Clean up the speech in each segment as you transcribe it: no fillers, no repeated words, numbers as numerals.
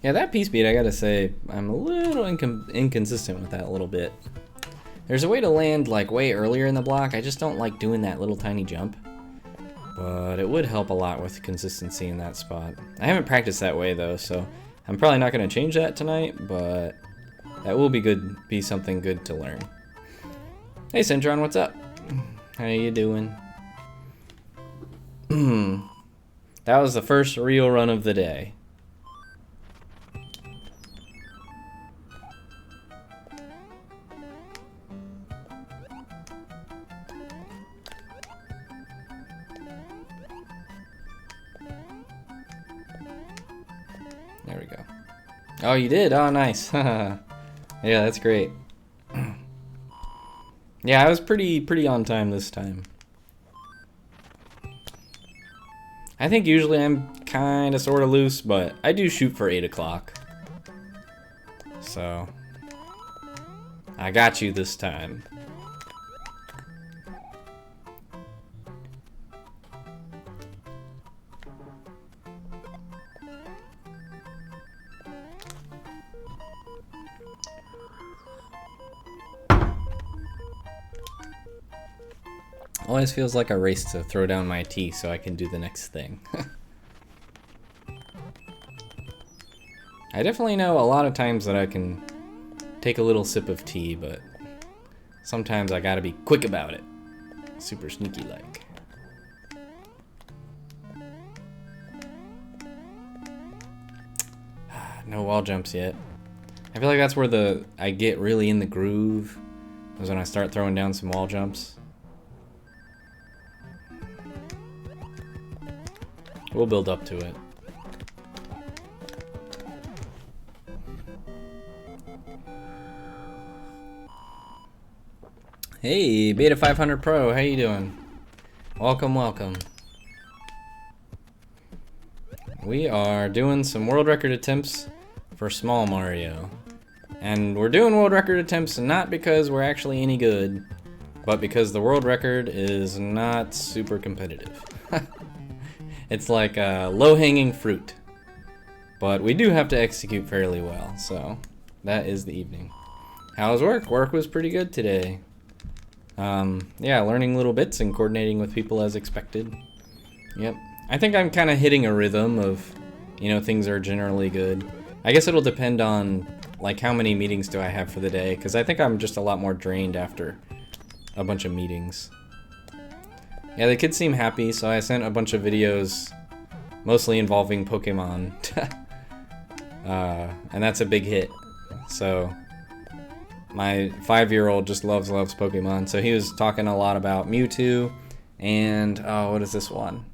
Yeah, that P speed, I gotta say, I'm a little inconsistent with that a little bit. There's a way to land like way earlier in the block. I just don't like doing that little tiny jump. But it would help a lot with consistency in that spot. I haven't practiced that way though, so I'm probably not gonna change that tonight, but that will be something good to learn. Hey Centron, what's up? How you doing? That was the first real run of the day. There we go. Oh, you did? Oh, nice. Yeah, that's great. Yeah, I was pretty on time this time. I think usually I'm kind of sort of loose, but I do shoot for 8 o'clock. So, I got you this time. Always feels like a race to throw down my tea so I can do the next thing. I definitely know a lot of times that I can take a little sip of tea, but sometimes I gotta be quick about it. Super sneaky like. No wall jumps yet. I feel like that's where I get really in the groove, is when I start throwing down some wall jumps. We'll build up to it. Hey, Beta 500 Pro, how you doing? Welcome, welcome. We are doing some world record attempts for Small Mario. And we're doing world record attempts not because we're actually any good, but because the world record is not super competitive. It's like low-hanging fruit. But we do have to execute fairly well, so that is the evening. How was work? Work was pretty good today. Yeah, learning little bits and coordinating with people as expected. Yep. I think I'm kind of hitting a rhythm of, you know, things are generally good. I guess it'll depend on, like, how many meetings do I have for the day, because I think I'm just a lot more drained after a bunch of meetings. Yeah, the kids seem happy, so I sent a bunch of videos, mostly involving Pokemon. And that's a big hit. So, my 5-year-old just loves Pokemon, so he was talking a lot about Mewtwo, and, oh, what is this one?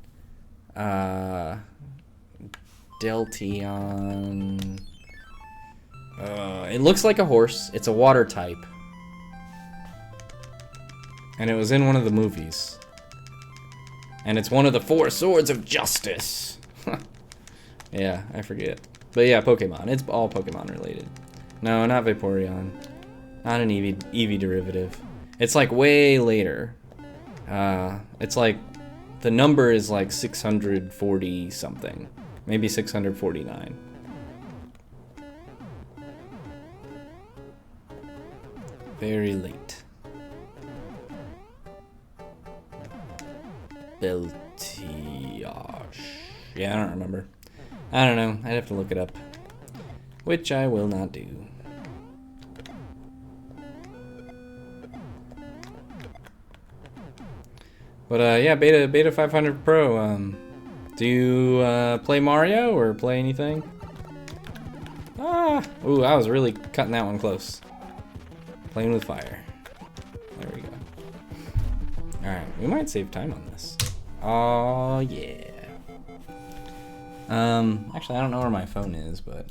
Deltion. It looks like a horse. It's a water type. And it was in one of the movies. And it's one of the 4 swords of justice. Yeah, I forget. But yeah, Pokemon. It's all Pokemon related. No, not Vaporeon. Not an Eevee derivative. It's like way later. It's like, the number is like 640 something. Maybe 649. Very late. Beltiage. Yeah, I don't remember. I don't know. I'd have to look it up. Which I will not do. But yeah, Beta 500 Pro. Do you play Mario or play anything? Ah! Ooh, I was really cutting that one close. Playing with fire. There we go. Alright, we might save time on this. Oh yeah. Actually I don't know where my phone is, but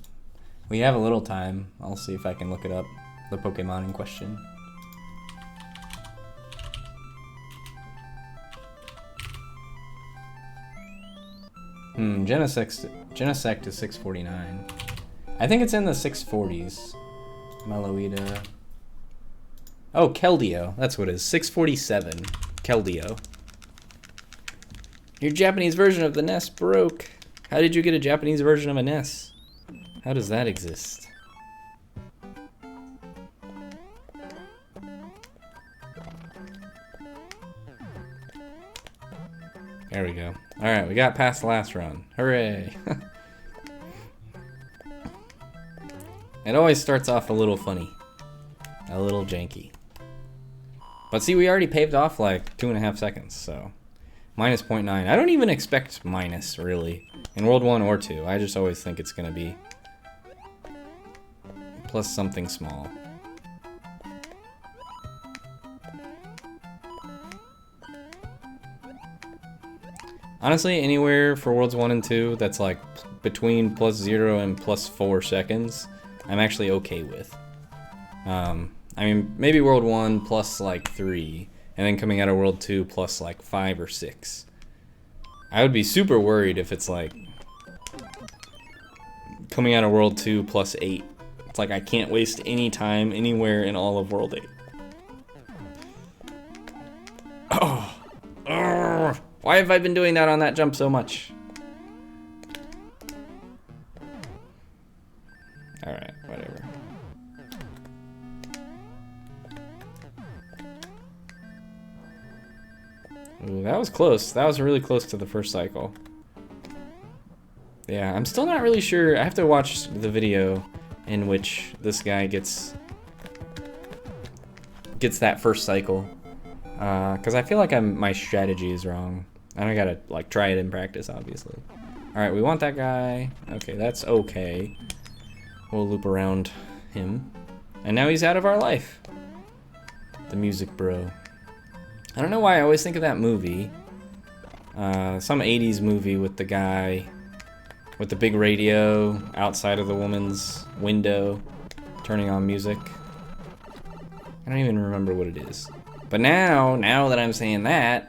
we have a little time. I'll see if I can look it up. The Pokemon in question. Genesect is 649. I think it's in the 640s. Meloita. Oh, Keldeo. That's what it is. 647. Keldeo. Your Japanese version of the NES broke. How did you get a Japanese version of a NES? How does that exist? There we go. Alright, we got past the last run. Hooray! It always starts off a little funny. A little janky. But see, we already paved off like 2.5 seconds, so... minus 0.9. I don't even expect minus, really. In World 1 or 2. I just always think it's gonna be... plus something small. Honestly, anywhere for Worlds 1 and 2 that's like between plus 0 and plus 4 seconds, I'm actually okay with. I mean, maybe World 1 plus like 3, and then coming out of World 2 plus like 5 or 6. I would be super worried if it's like coming out of World 2 plus 8. It's like I can't waste any time anywhere in all of World 8. Oh. Oh. Why have I been doing that on that jump so much? Alright, whatever. Ooh, that was close. That was really close to the first cycle. Yeah, I'm still not really sure. I have to watch the video in which this guy gets that first cycle. Because I feel like my strategy is wrong. And I gotta like try it in practice, obviously. Alright, we want that guy. Okay, that's okay. We'll loop around him. And now he's out of our life. The music bro. I don't know why I always think of that movie. Some 80s movie with the guy with the big radio outside of the woman's window turning on music. I don't even remember what it is. But now that I'm saying that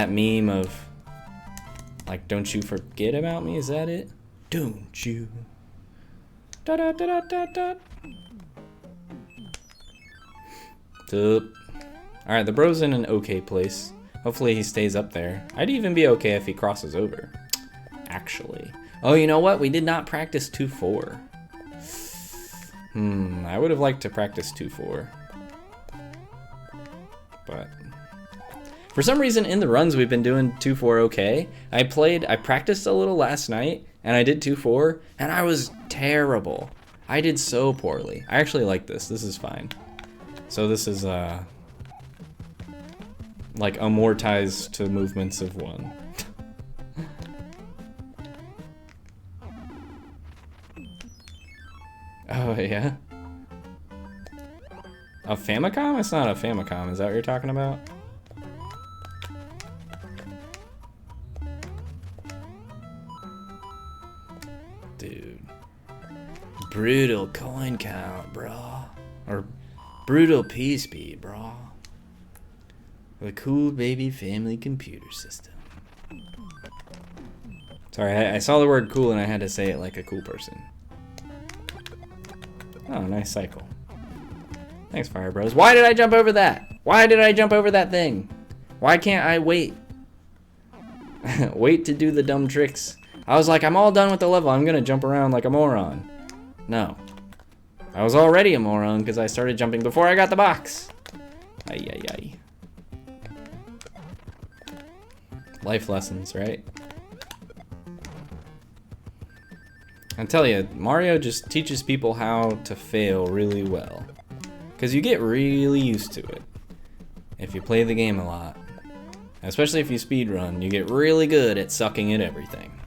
meme of like, don't you forget about me, is that it? Don't you? Da da da da da da. Tup. Alright, the bro's in an okay place. Hopefully he stays up there. I'd even be okay if he crosses over. Actually. Oh, you know what? We did not practice 2-4. I would have liked to practice 2-4. But for some reason in the runs we've been doing 2-4 okay. I practiced a little last night and I did 2-4 and I was terrible. I did so poorly. I actually like this. This is fine. So this is like amortized to movements of 1. Oh yeah. A Famicom? It's not a Famicom. Is that what you're talking about? Dude. Brutal coin count, bro. Or brutal P speed, bro. The cool baby family computer system. Sorry, I saw the word cool and I had to say it like a cool person. Oh, nice cycle. Thanks, Fire Bros. Why did I jump over that? Why did I jump over that thing? Why can't I wait? Wait to do the dumb tricks. I was like, I'm all done with the level. I'm gonna jump around like a moron. No. I was already a moron because I started jumping before I got the box. Ay, ay, ay. Life lessons, right? I tell you, Mario just teaches people how to fail really well. Because you get really used to it if you play the game a lot. Especially if you speedrun, you get really good at sucking at everything.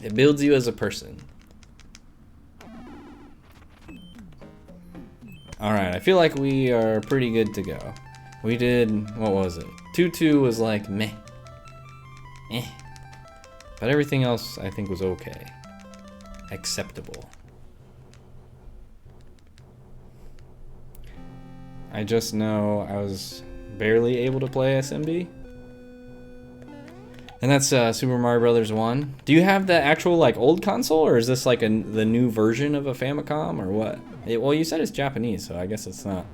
It builds you as a person. Alright, I feel like we are pretty good to go. We did, what was it? 2-2 was like meh. Eh. But everything else I think was okay. Acceptable. I just know I was barely able to play SMB. And that's Super Mario Brothers 1. Do you have the actual like old console, or is this like the new version of a Famicom, or what? Well, you said it's Japanese, so I guess it's not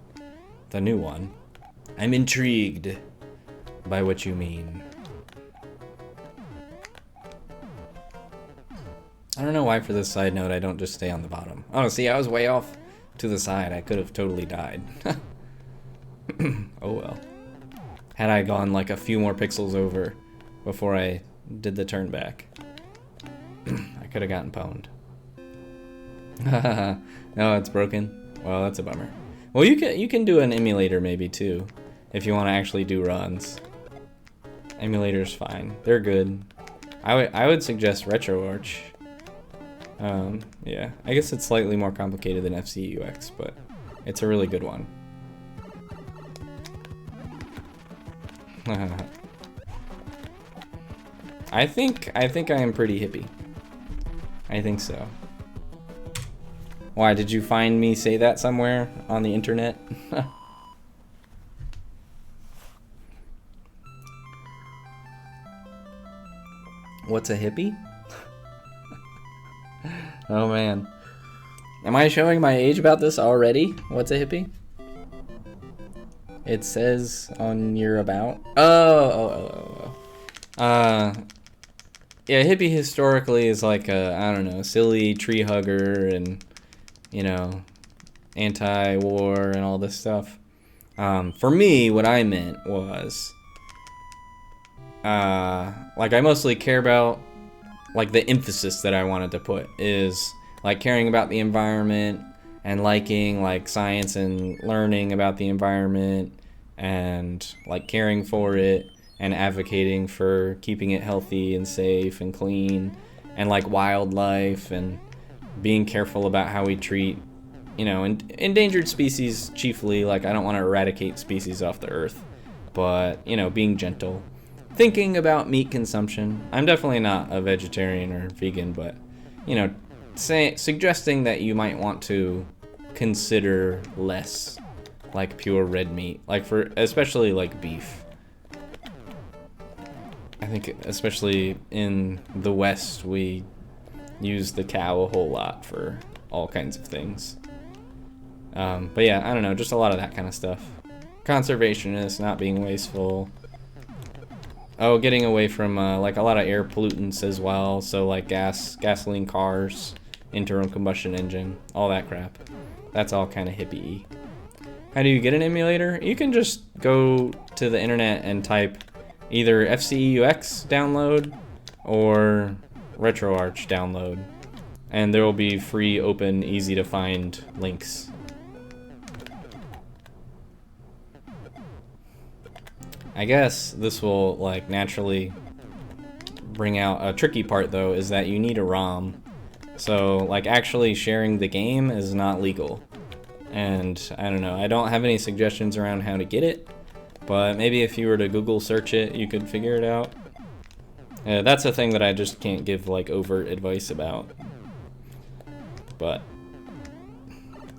the new one. I'm intrigued by what you mean. I don't know why for this side note I don't just stay on the bottom. Oh, see, I was way off to the side. I could have totally died. Oh well. Had I gone like a few more pixels over before I did the turn back, I could have gotten pwned. No, it's broken. Well, that's a bummer. Well, you can do an emulator maybe too, if you want to actually do runs. Emulator's fine. They're good. I would suggest RetroArch. Yeah, I guess it's slightly more complicated than FCEUX, but it's a really good one. I think I am pretty hippie. I think so. Why, did you find me say that somewhere on the internet? What's a hippie? Oh man. Am I showing my age about this already? What's a hippie? It says on your about. Yeah, hippie historically is like a, I don't know, silly tree hugger and, you know, anti-war and all this stuff. For me, what I meant was, like I mostly care about, like the emphasis that I wanted to put is like caring about the environment and liking like science and learning about the environment and like caring for it and advocating for keeping it healthy and safe and clean and like wildlife and being careful about how we treat, you know, endangered species chiefly. Like I don't want to eradicate species off the earth, but, you know, being gentle. Thinking about meat consumption. I'm definitely not a vegetarian or vegan, but, you know, suggesting that you might want to consider less like pure red meat, like for especially like beef. I think especially in the West we use the cow a whole lot for all kinds of things. But yeah, I don't know, just a lot of that kind of stuff. Conservationist, not being wasteful. Oh, getting away from like a lot of air pollutants as well, so like gasoline cars, internal combustion engine, all that crap. That's all kind of hippie-y. How do you get an emulator? You can just go to the internet and type either FCEUX download or RetroArch download, and there will be free, open, easy to find links. I guess this will like naturally bring out a tricky part though, is that you need a ROM. So like actually sharing the game is not legal. And I don't know, I don't have any suggestions around how to get it, but maybe if you were to Google search it, you could figure it out. That's a thing that I just can't give like overt advice about. But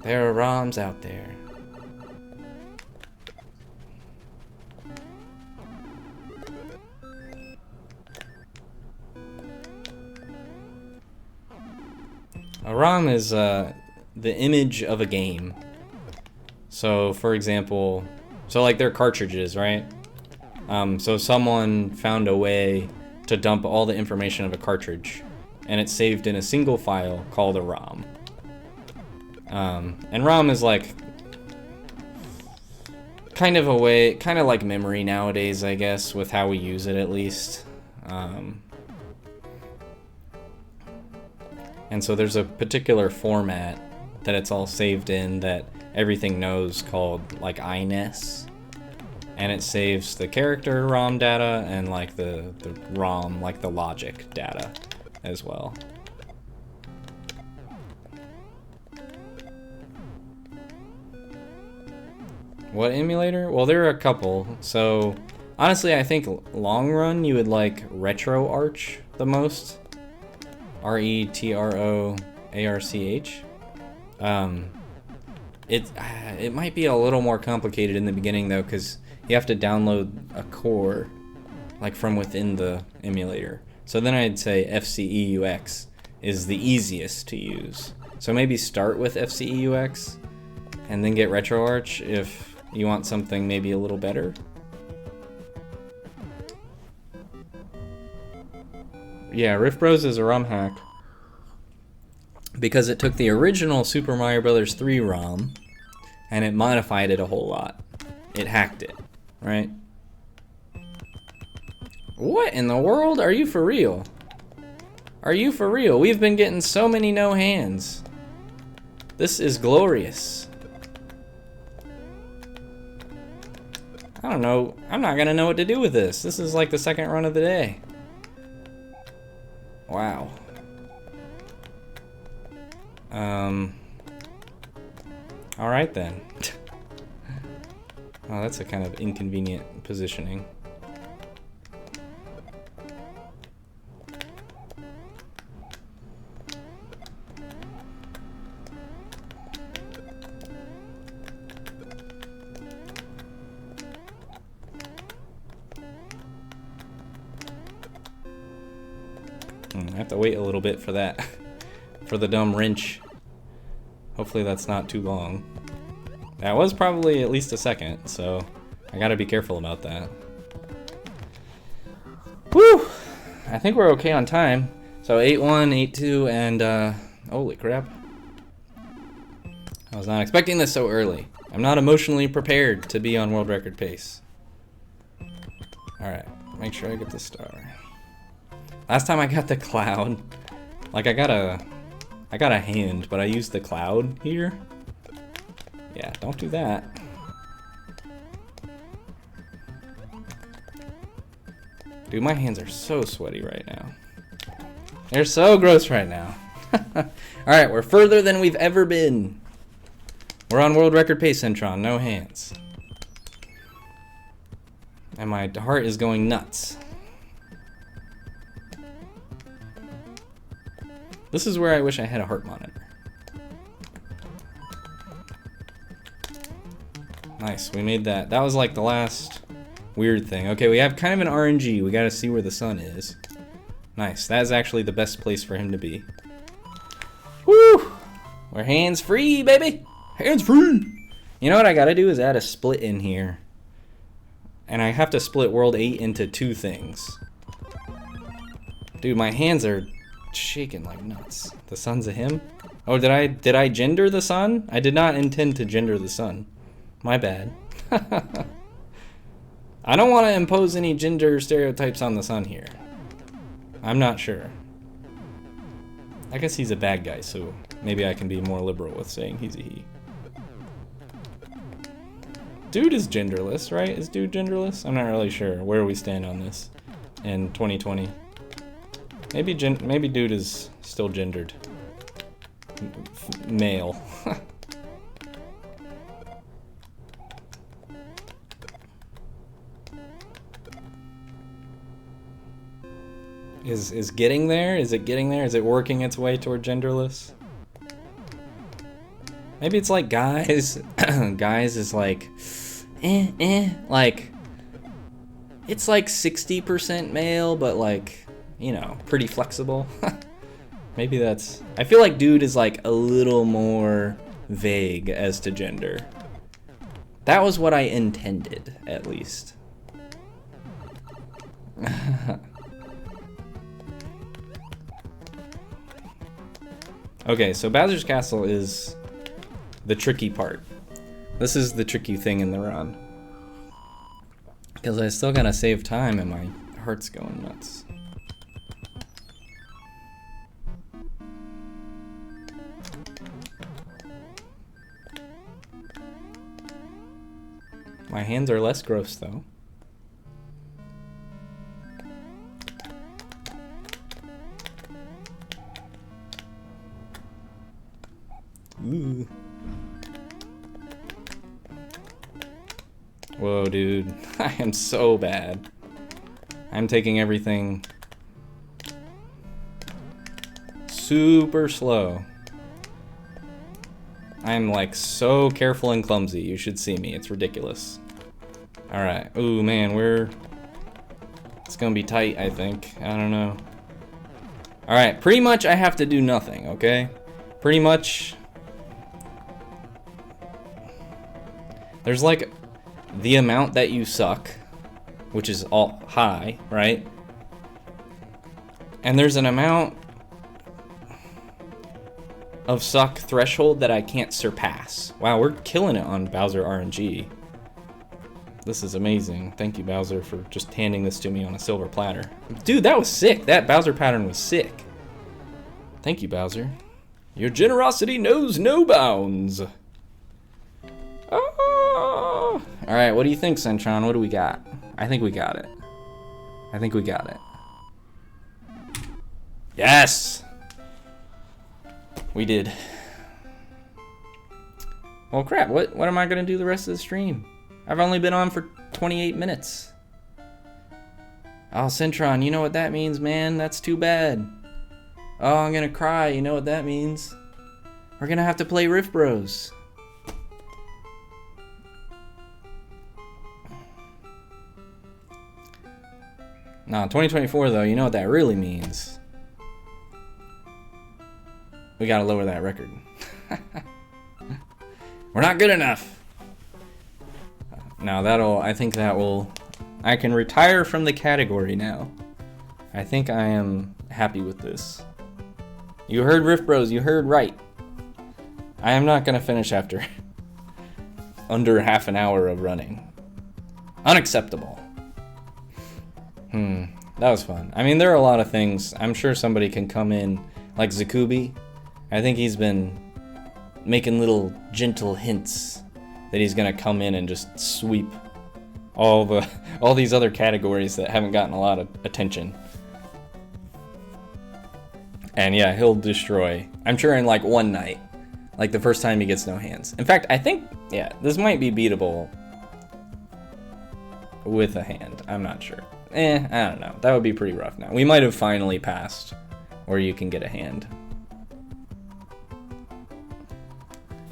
there are ROMs out there. A ROM is the image of a game. So for example, so like they're cartridges, right? So someone found a way to dump all the information of a cartridge, and it's saved in a single file called a ROM. And ROM is like kind of a way, kind of like memory nowadays, I guess, with how we use it at least. And so there's a particular format that it's all saved in that everything knows called like INES. And it saves the character ROM data and like the ROM, like the logic data as well. What emulator? Well, there are a couple. So honestly, I think long run you would like RetroArch the most. RetroArch. It might be a little more complicated in the beginning though, because you have to download a core like from within the emulator. So then I'd say FCEUX is the easiest to use. So maybe start with FCEUX and then get RetroArch if you want something maybe a little better. Yeah, Riff Bros is a ROM hack. because it took the original Super Mario Bros. 3 ROM and it modified it a whole lot. It hacked it, right? What in the world? Are you for real? Are you for real? We've been getting so many no hands. This is glorious. I don't know. I'm not gonna know what to do with this. This is like the second run of the day. Wow. Alright then. Oh, that's a kind of inconvenient positioning. I have to wait a little bit for that, for the dumb wrench. Hopefully that's not too long. That was probably at least a second, so I gotta be careful about that. Woo! I think we're okay on time. So 8-1, 8-2, and holy crap. I was not expecting this so early. I'm not emotionally prepared to be on world record pace. Alright, make sure I get the star. Last time I got the cloud, like I got a hand, but I used the cloud here. Yeah, don't do that. Dude, my hands are so sweaty right now. They're so gross right now. Alright, we're further than we've ever been. We're on world record pace, Centron, no hands. And my heart is going nuts. This is where I wish I had a heart monitor. Nice, we made that. That was like the last weird thing. Okay, we have kind of an RNG. We gotta see where the sun is. Nice, that is actually the best place for him to be. Woo! We're hands free, baby! Hands free! You know what I gotta do is add a split in here. And I have to split World 8 into 2 things. Dude, my hands are shaking like nuts. The sun's a him? Oh, did I gender the sun? I did not intend to gender the sun. My bad. I don't want to impose any gender stereotypes on the sun here. I'm not sure. I guess he's a bad guy, so maybe I can be more liberal with saying he's a he. Dude is genderless, right? Is dude genderless? I'm not really sure where we stand on this in 2020. Maybe dude is still gendered. Male. Is getting there? Is it getting there? Is it working its way toward genderless? Maybe it's like guys. Guys is like, like, it's like 60% male, but like, you know, pretty flexible. Maybe that's... I feel like dude is like a little more vague as to gender. That was what I intended, at least. Okay, so Bowser's Castle is the tricky part. This is the tricky thing in the run. Because I still gotta save time and my heart's going nuts. My hands are less gross though. Ooh. Whoa, dude. I am so bad. I'm taking everything super slow. I'm like so careful and clumsy. You should see me. It's ridiculous. Alright. Ooh, man, it's gonna be tight, I think. I don't know. Alright, pretty much I have to do nothing, okay? Pretty much... There's like the amount that you suck, which is all high, right? And there's an amount of suck threshold that I can't surpass. Wow, we're killing it on Bowser RNG. This is amazing. Thank you, Bowser, for just handing this to me on a silver platter. Dude, that was sick. That Bowser pattern was sick. Thank you, Bowser. Your generosity knows no bounds. Oh! All right, what do you think, Centron? What do we got? I think we got it. I think we got it. Yes! We did. Well, crap, what am I gonna do the rest of the stream? I've only been on for 28 minutes. Oh, Centron, you know what that means, man? That's too bad. Oh, I'm gonna cry, you know what that means? We're gonna have to play Rift Bros. Nah, 2024 though, you know what that really means. We gotta lower that record. We're not good enough. Now I think that will, I can retire from the category now. I think I am happy with this. You heard Rift Bros, you heard right. I am not gonna finish after under half an hour of running. Unacceptable. That was fun. I mean, there are a lot of things. I'm sure somebody can come in, like Zakubi. I think he's been making little gentle hints that he's gonna come in and just sweep all these other categories that haven't gotten a lot of attention. And yeah, he'll destroy. I'm sure in like one night, like the first time he gets no hands. In fact, I think, yeah, this might be beatable with a hand. I'm not sure. I don't know. That would be pretty rough now. We might have finally passed where you can get a hand.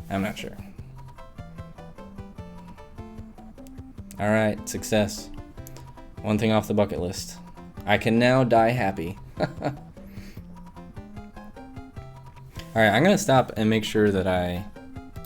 I'm not sure. Alright, success. One thing off the bucket list. I can now die happy. Alright, I'm gonna stop and make sure that I